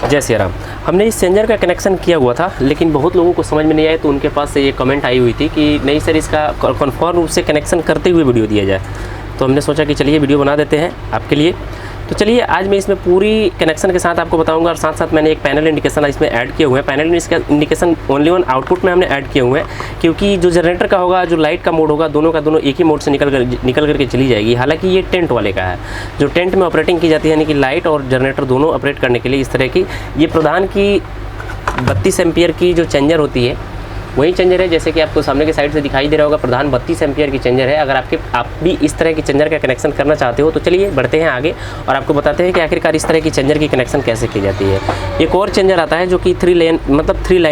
जय श्री राम। हमने इस चेंजर का कनेक्शन किया हुआ था, लेकिन बहुत लोगों को समझ में नहीं आया, तो उनके पास से ये कमेंट आई हुई थी कि नहीं सर, इसका कन्फर्म रूप से कनेक्शन करते हुए वीडियो दिया जाए। तो हमने सोचा कि चलिए वीडियो बना देते हैं आपके लिए। तो चलिए आज मैं इसमें पूरी कनेक्शन के साथ आपको बताऊंगा, और साथ साथ मैंने एक पैनल इंडिकेशन इसमें ऐड किए हुए हैं। Panel indication only on output में हमने ऐड किए हुए हैं, क्योंकि जो जनरेटर का होगा, जो लाइट का मोड होगा, दोनों का दोनों एक ही मोड से निकल करके चली जाएगी। हालांकि ये टेंट वाले का है, जो टेंट में ऑपरेटिंग की जाती है, यानी कि लाइट और जनरेटर दोनों ऑपरेट करने के लिए इस तरह की ये प्रधान की 32 एम्पियर की जो चेंजर होती है वही चेंजर है। जैसे कि आपको सामने के साइड से दिखाई दे रहा होगा, प्रधान 32 एम्पियर की चेंजर है। अगर आप भी इस तरह की चेंजर का कनेक्शन करना चाहते हो तो चलिए बढ़ते हैं आगे और आपको बताते हैं कि आखिरकार इस तरह की चेंजर की कनेक्शन कैसे की जाती है। एक और चेंजर आता है जो कि 3 लाइन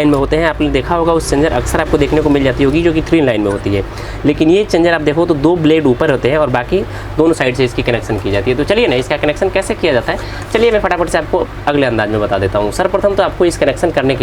में होते हैं। आपने देखा होगा उस चेंजर अक्सर आपको देखने को मिल जाती होगी जो कि 3 लाइन में होती है, लेकिन ये चेंजर आप देखो तो 2 ब्लेड ऊपर होते हैं और बाकी दोनों साइड से इसकी कनेक्शन की जाती है। तो चलिए ना, इसका कनेक्शन कैसे किया जाता है, चलिए मैं फटाफट से आपको अगले अंदाज में बता देता हूँ। सर्वप्रथम तो आपको इस कनेक्शन करने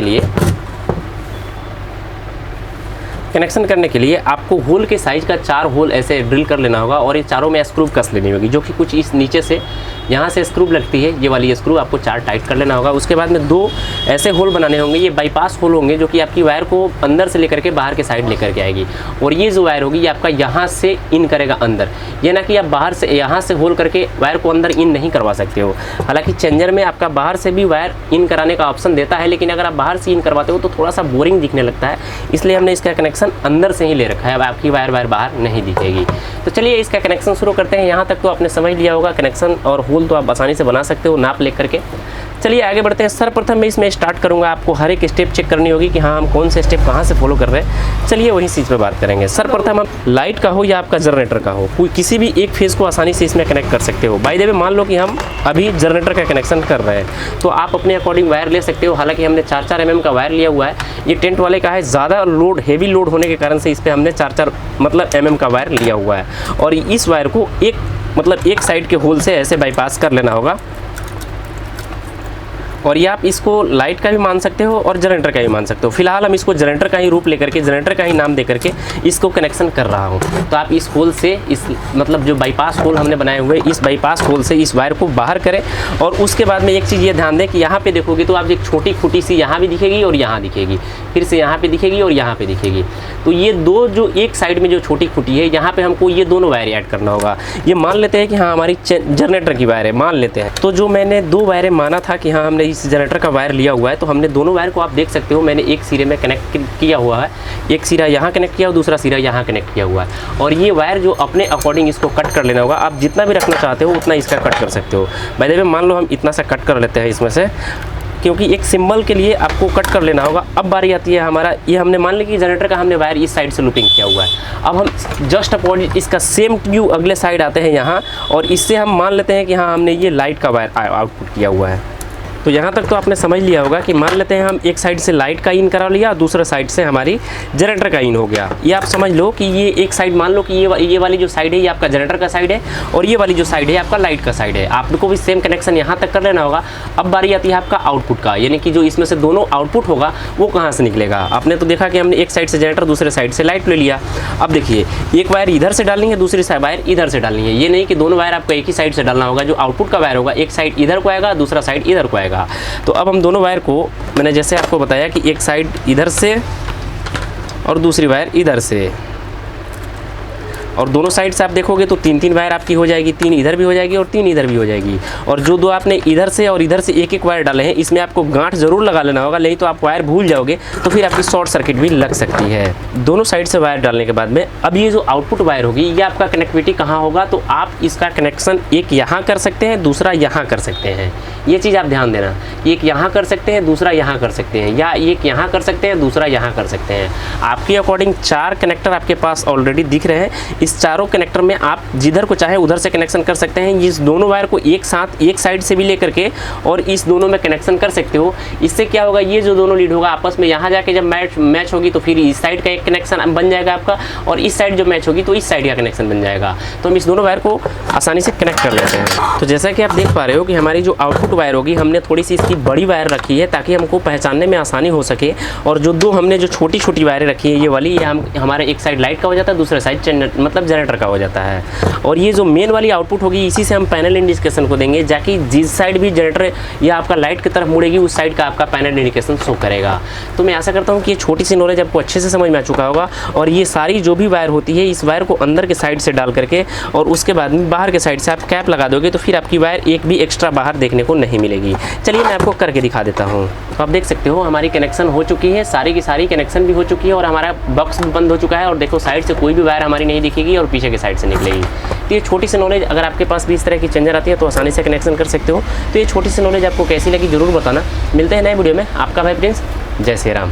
के लिए आपको होल के साइज़ का 4 होल ऐसे ड्रिल कर लेना होगा, और ये चारों में स्क्रू कस लेनी होगी, जो कि कुछ इस नीचे से यहाँ से स्क्रू लगती है, ये वाली स्क्रू आपको 4 टाइट कर लेना होगा। उसके बाद में 2 ऐसे होल बनाने होंगे, ये बाईपास होल होंगे, जो कि आपकी वायर को अंदर से लेकर के बाहर के साइड लेकर के आएगी। और ये जो वायर होगी ये आपका यहाँ से इन करेगा अंदर, ये ना कि आप बाहर से यहाँ से होल करके वायर को अंदर इन नहीं करवा सकते हो। हालांकि चेंजर में आपका बाहर से भी वायर इन कराने का ऑप्शन देता है, लेकिन अगर आप बाहर से इन करवाते हो तो थोड़ा सा बोरिंग दिखने लगता है, इसलिए हमने इसका कनेक्शन अंदर से ही ले रखा है। अब आपकी वायर बाहर नहीं दिखेगी। तो चलिए इसका कनेक्शन शुरू करते हैं। यहाँ तक तो आपने समझ लिया होगा, कनेक्शन और होल तो आप आसानी से बना सकते हो नाप लेकर के। चलिए आगे बढ़ते हैं। सर्वप्रथम मैं इसमें स्टार्ट करूंगा, आपको हर एक स्टेप चेक करनी होगी कि हाँ हम कौन से स्टेप कहाँ से फॉलो कर रहे हैं। चलिए वही चीज़ पे बात करेंगे। सर्वप्रथम हम लाइट का हो या आपका जनरेटर का हो, कोई किसी भी एक फेज़ को आसानी से इसमें कनेक्ट कर सकते हो। बाय द वे मान लो कि हम अभी जनरेटर का कनेक्शन कर रहे हैं, तो आप अपने अकॉर्डिंग वायर ले सकते हो। हालांकि हमने 4-4 mm का वायर लिया हुआ है, ये टेंट वाले का है। ज़्यादा लोड, हेवी लोड होने के कारण से इस पर हमने 4-4 mm का वायर लिया हुआ है, और इस वायर को एक साइड के होल से ऐसे बाईपास कर लेना होगा। और ये आप इसको लाइट का भी मान सकते हो और जनरेटर का भी मान सकते हो। फिलहाल हम इसको जनरेटर का ही रूप लेकर के, जनरेटर का ही नाम दे करके इसको कनेक्शन कर रहा हूँ। तो आप इस होल से, इस जो बाईपास होल हमने बनाए हुए, इस बाईपास होल से इस वायर को बाहर करें। और उसके बाद में एक चीज़ ये ध्यान दें कि यहाँ पे देखोगे तो आप एक छोटी खूटी सी यहाँ भी दिखेगी और यहाँ दिखेगी, फिर से यहाँ पे दिखेगी और यहाँ पे दिखेगी। तो ये 2 जो एक साइड में जो छोटी खूटी है, यहाँ पे हमको ये दोनों वायर ऐड करना होगा। ये मान लेते हैं कि हाँ हमारी जनरेटर की वायर है, मान लेते हैं। तो जो मैंने 2 वायरें माना था कि हाँ हमने इस जनरेटर का वायर लिया हुआ है, तो हमने दोनों वायर को आप देख सकते हो, मैंने एक सिरे में कनेक्ट किया हुआ है, एक सिरा यहाँ कनेक्ट किया और दूसरा सिरा यहाँ कनेक्ट किया हुआ है। और ये वायर जो अपने अकॉर्डिंग इसको कट कर लेना होगा। आप जितना भी रखना चाहते हो उतना इसका कट कर सकते हो। बाय द वे मान लो हम इतना सा कट कर लेते हैं इसमें से, क्योंकि एक सिंबल के लिए आपको कट कर लेना होगा। अब बारी आती है हमारा, ये हमने मान लिया कि जनरेटर का हमने वायर इस साइड से लूपिंग किया हुआ है। अब हम जस्ट अपोजिट इसका सेम ट्यू अगले साइड आते हैं यहाँ, और इससे हम मान लेते हैं कि हाँ हमने ये लाइट का वायर आउटपुट किया हुआ है। तो यहाँ तक तो आपने समझ लिया होगा कि मान लेते हैं हम एक साइड से लाइट का इन करा लिया, दूसरे साइड से हमारी जनरेटर का इन हो गया। ये आप समझ लो कि ये एक साइड, मान लो कि ये वाली जो साइड है ये आपका जनरेटर का साइड है, और ये वाली जो साइड है आपका लाइट का साइड है। आपको भी सेम कनेक्शन यहाँ तक कर लेना होगा। अब बारी आती है आपका आउटपुट का, यानी कि जो इसमें से दोनों आउटपुट होगा वो कहाँ से निकलेगा। आपने तो देखा कि हमने एक साइड से जनरेटर, दूसरे साइड से लाइट ले लिया। अब देखिए, एक वायर इधर से डालनी है, दूसरी वायर इधर से डालनी है। ये नहीं कि दोनों वायर आपको एक ही साइड से डालना होगा। जो आउटपुट का वायर होगा एक साइड इधर को आएगा, दूसरा साइड इधर को आएगा। तो अब हम दोनों वायर को, मैंने जैसे आपको बताया कि एक साइड इधर से और दूसरी वायर इधर से, और दोनों साइड से आप देखोगे तो 3-3 वायर आपकी हो जाएगी, 3 इधर भी हो जाएगी और 3 इधर भी हो जाएगी। और जो 2 आपने इधर से और इधर से एक वायर डाले हैं, इसमें आपको गांठ जरूर लगा लेना होगा, नहीं तो आप वायर भूल जाओगे तो फिर आपकी शॉर्ट सर्किट भी लग सकती है। दोनों साइड से वायर डालने के बाद में अब ये जो आउटपुट वायर होगी, ये आपका कनेक्टिविटी कहाँ होगा, तो आप इसका कनेक्शन एक यहाँ कर सकते हैं, दूसरा यहाँ कर सकते हैं। ये चीज़ आप ध्यान देना, एक यहाँ कर सकते हैं, दूसरा यहाँ कर सकते हैं, या एक यहाँ कर सकते हैं, दूसरा यहाँ कर सकते हैं। आपके अकॉर्डिंग 4 कनेक्टर आपके पास ऑलरेडी दिख रहे हैं। इस चारों कनेक्टर में आप जिधर को चाहे उधर से कनेक्शन कर सकते हैं। इस दोनों वायर को एक साथ एक साइड से भी लेकर के और इस दोनों में कनेक्शन कर सकते हो। इससे क्या होगा, ये जो दोनों लीड होगा आपस में यहाँ जाके जब मैच होगी तो फिर इस साइड का एक कनेक्शन बन जाएगा आपका, और इस साइड जो मैच होगी तो इस साइड का कनेक्शन बन जाएगा। तो हम इस दोनों वायर को आसानी से कनेक्ट कर लेते हैं। तो जैसा कि आप देख पा रहे हो कि हमारी जो आउटपुट वायर होगी, हमने थोड़ी सी इसकी बड़ी वायर रखी है ताकि हमको पहचानने में आसानी हो सके। और जो 2 हमने जो छोटी छोटी वायरें रखी है, ये वाली, ये हमारे एक साइड लाइट का हो जाता है, दूसरे साइड मतलब जनरेटर का हो जाता है। और ये जो मेन वाली आउटपुट होगी इसी से हम पैनल इंडिकेशन को देंगे, जाकि जिस साइड भी जनरेटर या आपका लाइट की तरफ मुड़ेगी उस साइड का आपका पैनल इंडिकेशन शो करेगा। तो मैं आशा करता हूँ कि ये छोटी सी नॉलेज आपको अच्छे से समझ में आ चुका होगा। और ये सारी जो भी वायर होती है इस वायर को अंदर के साइड से डाल करके और उसके बाद में बाहर के साइड से आप कैप लगा दोगे तो फिर आपकी वायर एक भी एक्स्ट्रा बाहर देखने को नहीं मिलेगी। चलिए मैं आपको करके दिखा देता हूँ। तो आप देख सकते हो हमारी कनेक्शन हो चुकी है, सारी की सारी कनेक्शन भी हो चुकी है और हमारा बॉक्स भी बंद हो चुका है। और देखो साइड से कोई भी वायर हमारी नहीं दिखेगी और पीछे के साइड से निकलेगी। तो ये छोटी सी नॉलेज अगर आपके पास भी इस तरह की चेंजर आती है तो आसानी से कनेक्शन कर सकते हो। तो ये छोटी सी नॉलेज आपको कैसी लगी जरूर बताना। मिलते हैं नए वीडियो में। आपका भाई प्रिंस, जय श्री राम।